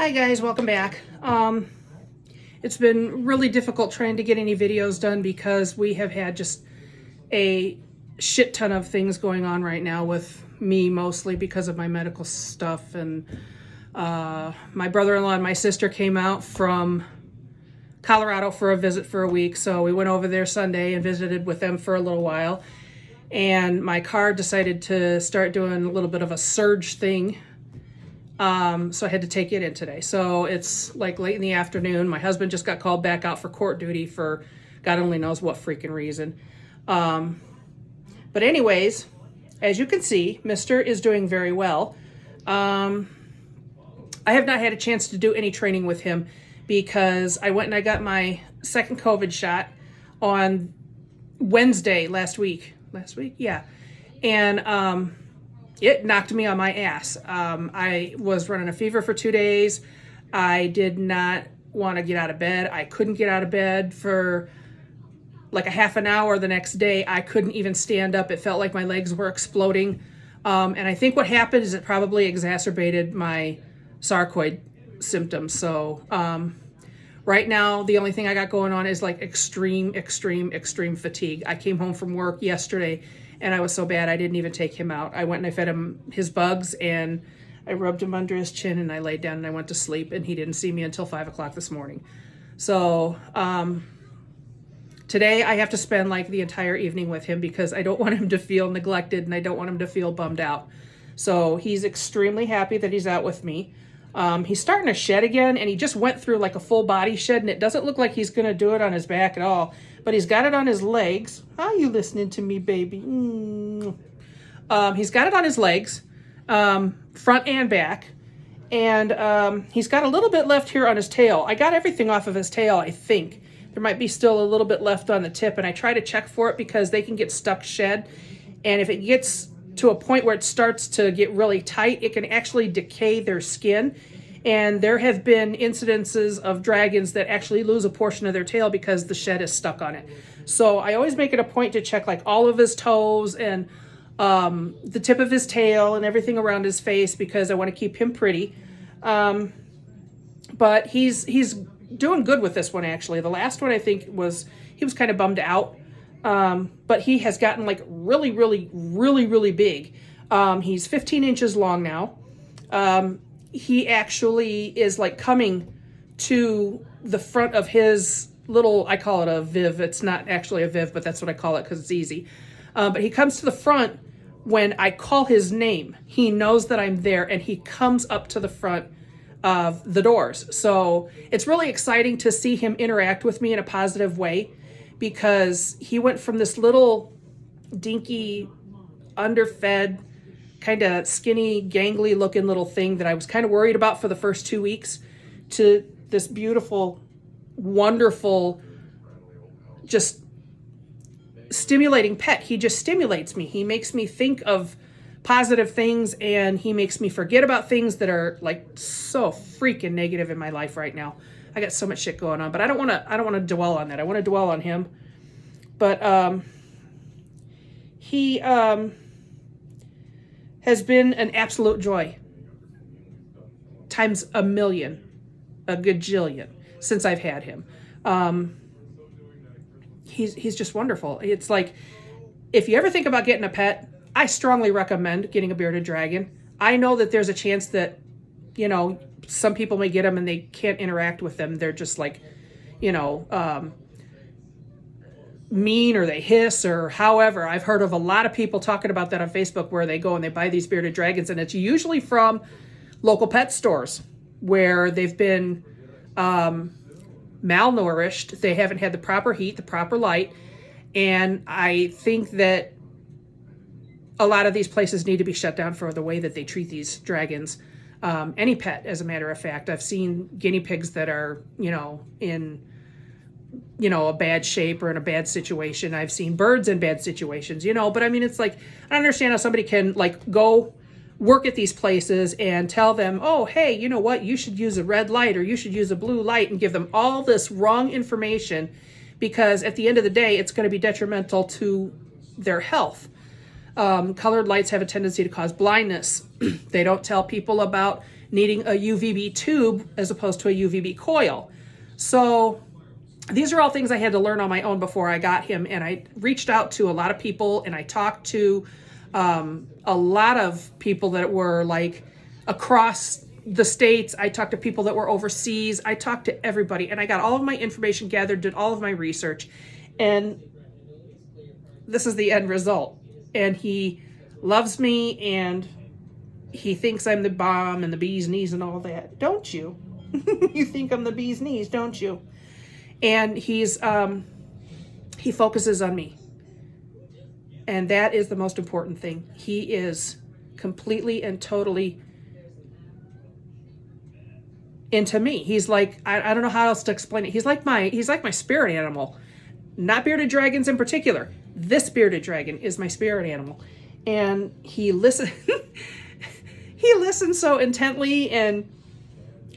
Hi guys, welcome back. It's been really difficult trying to get any videos done because we have had just a shit ton of things going on right now with me, mostly because of my medical stuff. And my brother-in-law and my sister came out from Colorado for a visit for a week. So we went over there Sunday and visited with them for a little while. And my car decided to start doing a little bit of a surge thing. So I had to take it in today. So it's like late in the afternoon. My husband just got called back out for court duty for God only knows what freaking reason. But anyways, as you can see, Mr. is doing very well. I have not had a chance to do any training with him because I went and I got my second COVID shot on Wednesday last week. Yeah. And, it knocked me on my ass. I was running a fever for 2 days. I did not want to get out of bed. I couldn't get out of bed for like a half an hour the next day. I couldn't even stand up. It felt like my legs were exploding. And I think what happened is it probably exacerbated my sarcoid symptoms. So right now, the only thing I got going on is like extreme fatigue. I came home from work yesterday and I was so bad I didn't even take him out. I went and I fed him his bugs and I rubbed him under his chin and I laid down and I went to sleep, and he didn't see me until 5 o'clock this morning. So today I have to spend like the entire evening with him because I don't want him to feel neglected and I don't want him to feel bummed out. So he's extremely happy that he's out with me. He's starting to shed again, and he just went through like a full body shed, and it doesn't look like he's going to do it on his back at all, but he's got it on his legs. Are you listening to me, baby? He's got it on his legs, front and back, and he's got a little bit left here on his tail. I got everything off of his tail, I think. There might be still a little bit left on the tip, and I try to check for it because they can get stuck shed, and if it gets to a point where it starts to get really tight, it can actually decay their skin. And there have been incidences of dragons that actually lose a portion of their tail because the shed is stuck on it. So I always make it a point to check like all of his toes and the tip of his tail and everything around his face because I want to keep him pretty. But he's doing good with this one, actually. The last one I think he was kind of bummed out. But he has gotten like really big. He's 15 inches long now. He actually is like coming to the front of his little, I call it a viv. It's not actually a viv, but that's what I call it because it's easy. But he comes to the front when I call his name. He knows that I'm there and he comes up to the front of the doors. So it's really exciting to see him interact with me in a positive way, because he went from this little dinky, underfed, kind of skinny, gangly looking little thing that I was kind of worried about for the first 2 weeks to this beautiful, wonderful, just stimulating pet. He just stimulates me. He makes me think of positive things, and he makes me forget about things that are like so freaking negative in my life right now. I got so much shit going on, but I don't want to dwell on that. I want to dwell on him. But he has been an absolute joy times a million, a gajillion since I've had him. He's just wonderful. It's like, if you ever think about getting a pet, I strongly recommend getting a bearded dragon. I know that there's a chance that, some people may get them and they can't interact with them. They're just like, mean, or they hiss, or however. I've heard of a lot of people talking about that on Facebook where they go and they buy these bearded dragons, and it's usually from local pet stores where they've been malnourished. They haven't had the proper heat, the proper light. And I think that a lot of these places need to be shut down for the way that they treat these dragons. Any pet, as a matter of fact. I've seen guinea pigs that are, in, a bad shape or in a bad situation. I've seen birds in bad situations, but I mean, it's like, I don't understand how somebody can like go work at these places and tell them, oh, hey, you know what? You should use a red light or you should use a blue light, and give them all this wrong information, because at the end of the day, it's going to be detrimental to their health. Colored lights have a tendency to cause blindness. They don't tell people about needing a UVB tube as opposed to a UVB coil. So these are all things I had to learn on my own before I got him. And I reached out to a lot of people, and I talked to a lot of people that were like across the states. I talked to people that were overseas. I talked to everybody, and I got all of my information gathered, did all of my research, and this is the end result. And he loves me, and he thinks I'm the bomb and the bee's knees and all that. Don't you? You think I'm the bee's knees, don't you? And he focuses on me. And that is the most important thing. He is completely and totally into me. He's like, I don't know how else to explain it. He's like my spirit animal. Not bearded dragons in particular. This bearded dragon is my spirit animal. And he listens he listens so intently, and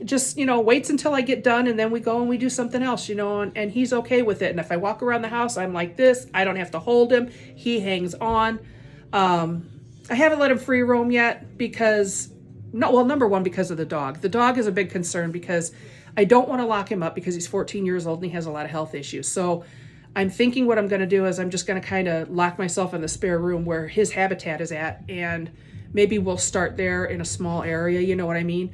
just, waits until I get done, and then we go and we do something else, and he's okay with it. And if I walk around the house, I'm like this. I don't have to hold him. He hangs on. I haven't let him free roam yet because, number one, because of the dog. The dog is a big concern because I don't want to lock him up because he's 14 years old and he has a lot of health issues. So I'm thinking what I'm going to do is I'm just going to kind of lock myself in the spare room where his habitat is at, and maybe we'll start there in a small area, you know what I mean?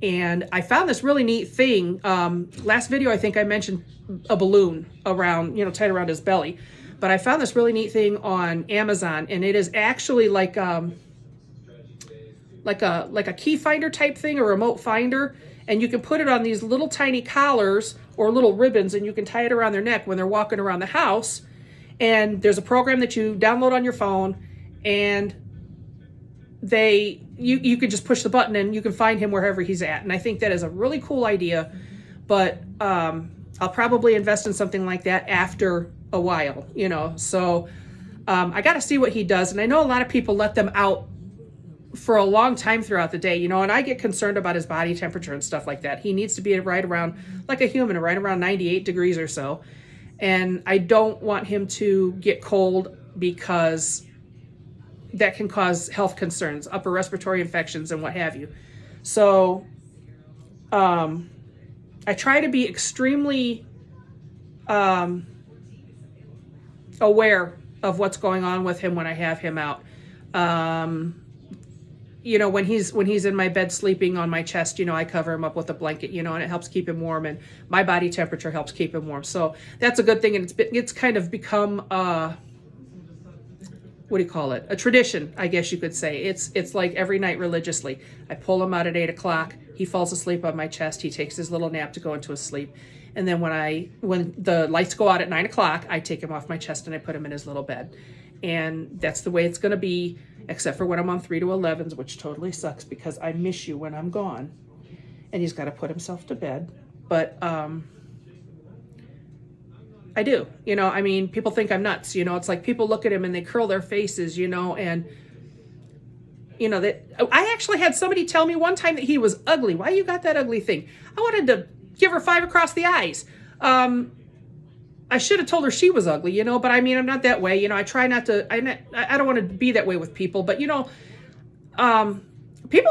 And I found this really neat thing. Last video, I think I mentioned a balloon around, tied around his belly. But I found this really neat thing on Amazon, and it is actually like a key finder type thing, a remote finder. And you can put it on these little tiny collars or little ribbons, and you can tie it around their neck when they're walking around the house. And there's a program that you download on your phone, and you can just push the button and you can find him wherever he's at. And I think that is a really cool idea, but I'll probably invest in something like that after a while, so I got to see what he does. And I know a lot of people let them out for a long time throughout the day, and I get concerned about his body temperature and stuff like that. He needs to be right around, like a human, right around 98 degrees or so. And I don't want him to get cold because that can cause health concerns, upper respiratory infections and what have you. So I try to be extremely aware of what's going on with him when I have him out. When he's in my bed sleeping on my chest, I cover him up with a blanket, and it helps keep him warm, and my body temperature helps keep him warm. So that's a good thing. And it's kind of become what do you call it? A tradition, I guess you could say. It's like every night religiously. I pull him out at 8 o'clock. He falls asleep on my chest. He takes his little nap to go into his sleep. And then when the lights go out at 9 o'clock, I take him off my chest and I put him in his little bed. And that's the way it's going to be, except for when I'm on 3 to 11s, which totally sucks because I miss you when I'm gone. And he's got to put himself to bed. But I do, people think I'm nuts, it's like people look at him and they curl their faces, and that I actually had somebody tell me one time that he was ugly. Why you got that ugly thing? I wanted to give her 5 across the eyes. I should have told her she was ugly, but I'm not that way. I try not to, I don't want to be that way with people, but people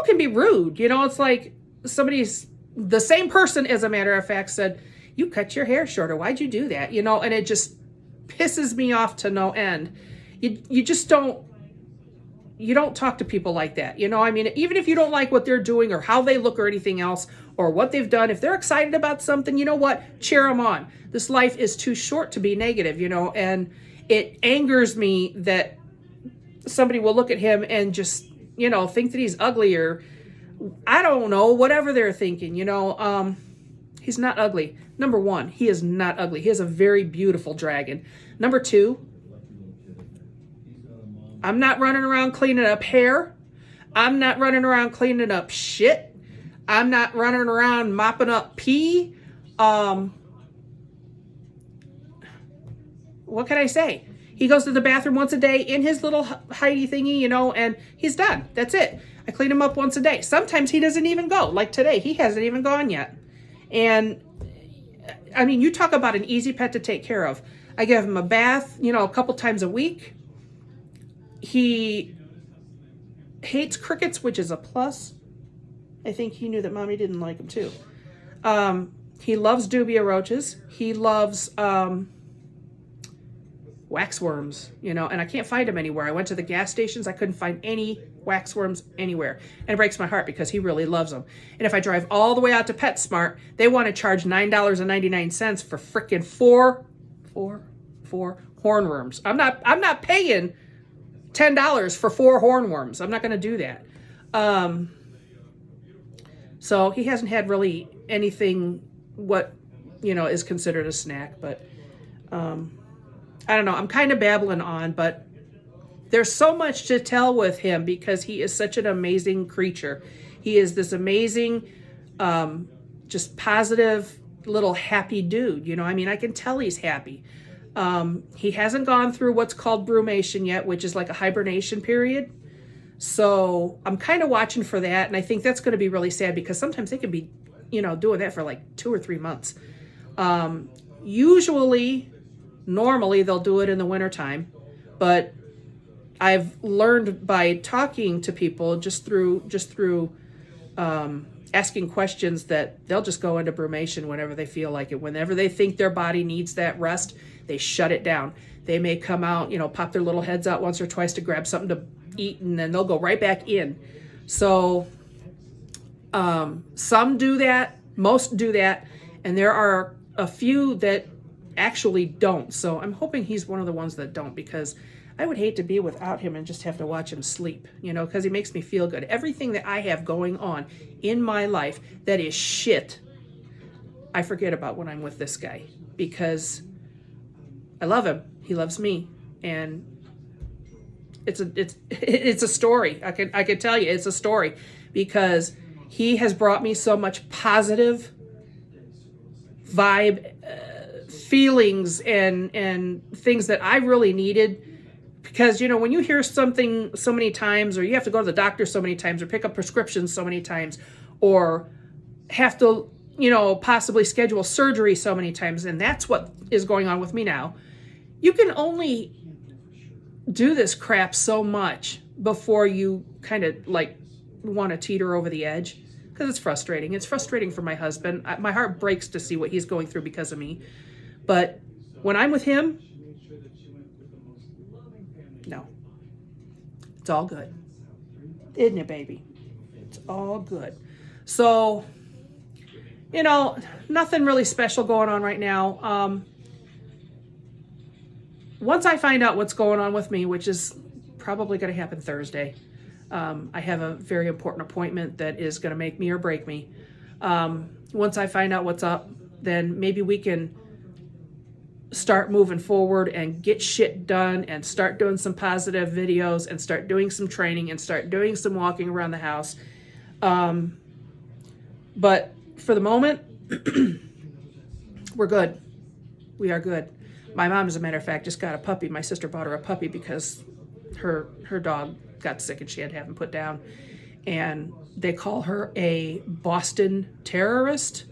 can be rude, it's like the same person, as a matter of fact, said, "You cut your hair shorter. Why'd you do that?" And it just pisses me off to no end. You just don't talk to people like that. Even if you don't like what they're doing or how they look or anything else or what they've done, if they're excited about something, you know what? Cheer them on. This life is too short to be negative, and it angers me that somebody will look at him and just, think that he's ugly, or I don't know, whatever they're thinking, he's not ugly. Number one, he is not ugly. He is a very beautiful dragon. Number two, I'm not running around cleaning up hair. I'm not running around cleaning up shit. I'm not running around mopping up pee. What can I say? He goes to the bathroom once a day in his little hidey thingy, and he's done. That's it. I clean him up once a day. Sometimes he doesn't even go. Like today, he hasn't even gone yet. And you talk about an easy pet to take care of. I give him a bath, a couple times a week. He hates crickets, which is a plus. I think he knew that Mommy didn't like him too. He loves dubia roaches. He loves waxworms, you know, and I can't find them anywhere. I went to the gas stations. I couldn't find any waxworms anywhere. And it breaks my heart because he really loves them. And if I drive all the way out to PetSmart, they want to charge $9.99 for frickin' four hornworms. I'm not paying $10 for 4 hornworms. I'm not going to do that. So he hasn't had really anything what, you know, is considered a snack, but I don't know. I'm kind of babbling on, but there's so much to tell with him because he is such an amazing creature. He is this amazing, just positive little happy dude. You know, I mean, I can tell he's happy. He hasn't gone through what's called brumation yet, which is like a hibernation period. So I'm kind of watching for that. And I think that's going to be really sad because sometimes they can be, you know, doing that for like 2 or 3 months. Normally they'll do it in the wintertime, but I've learned by talking to people just through asking questions that they'll just go into brumation whenever they feel like it. Whenever they think their body needs that rest, they shut it down. They may come out, you know, pop their little heads out once or twice to grab something to eat, and then they'll go right back in. So some do that, most do that, and there are a few that actually don't. So I'm hoping he's one of the ones that don't, because I would hate to be without him and just have to watch him sleep, you know, because he makes me feel good. Everything that I have going on in my life that is shit, I forget about when I'm with this guy, because I love him. He loves me. And it's a story. I can tell you it's a story, because he has brought me so much positive vibe, feelings and things that I really needed. Because, you know, when you hear something so many times, or you have to go to the doctor so many times, or pick up prescriptions so many times, or have to, you know, possibly schedule surgery so many times, and that's what is going on with me now. You can only do this crap so much before you kind of like want to teeter over the edge, because it's frustrating. It's frustrating for my husband. My heart breaks to see what he's going through because of me. But when I'm with him, no, it's all good. Isn't it, baby? It's all good. So, you know, nothing really special going on right now. Once I find out what's going on with me, which is probably going to happen Thursday, I have a very important appointment that is going to make me or break me. Once I find out what's up, then maybe we can start moving forward and get shit done and start doing some positive videos and start doing some training and start doing some walking around the house. But for the moment, we're good. We are good. My mom, as a matter of fact, just got a puppy. My sister bought her a puppy because her dog got sick and she had to have him put down. And they call her a Boston terrorist.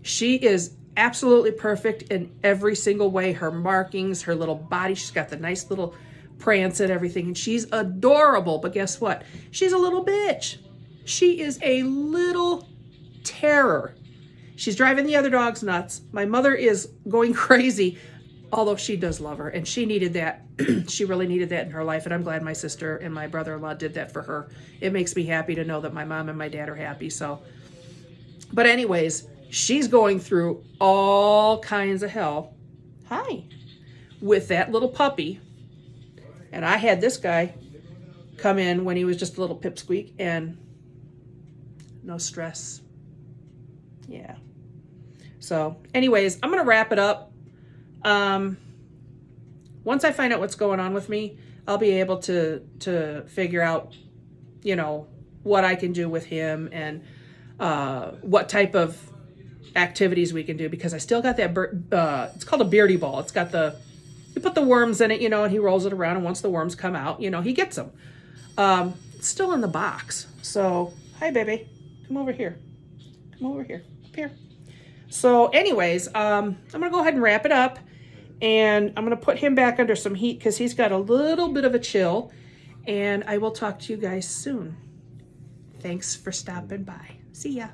She is absolutely perfect in every single way. Her markings, her little body, she's got the nice little prance and everything, and she's adorable. But guess what? She's a little bitch. She is a little terror. She's driving the other dogs nuts. My mother is going crazy, although she does love her, and she needed that. She really needed that in her life, and I'm glad my sister and my brother-in-law did that for her. It makes me happy to know that my mom and my dad are happy. So, but anyways, she's going through all kinds of hell. Hi. With that little puppy. And I had this guy come in when he was just a little pipsqueak, and no stress. Yeah. So anyways, I'm going to wrap it up. Once I find out what's going on with me, I'll be able to figure out, you know, what I can do with him and what type of activities we can do, because I still got that it's called a beardy ball. It's got you put the worms in it, you know, and he rolls it around, and once the worms come out, you know, he gets them. It's still in the box. So, hi baby, come over here. Come over here, up here. So anyways, I'm gonna go ahead and wrap it up, and I'm gonna put him back under some heat because he's got a little bit of a chill, and I will talk to you guys soon. Thanks for stopping by. See ya.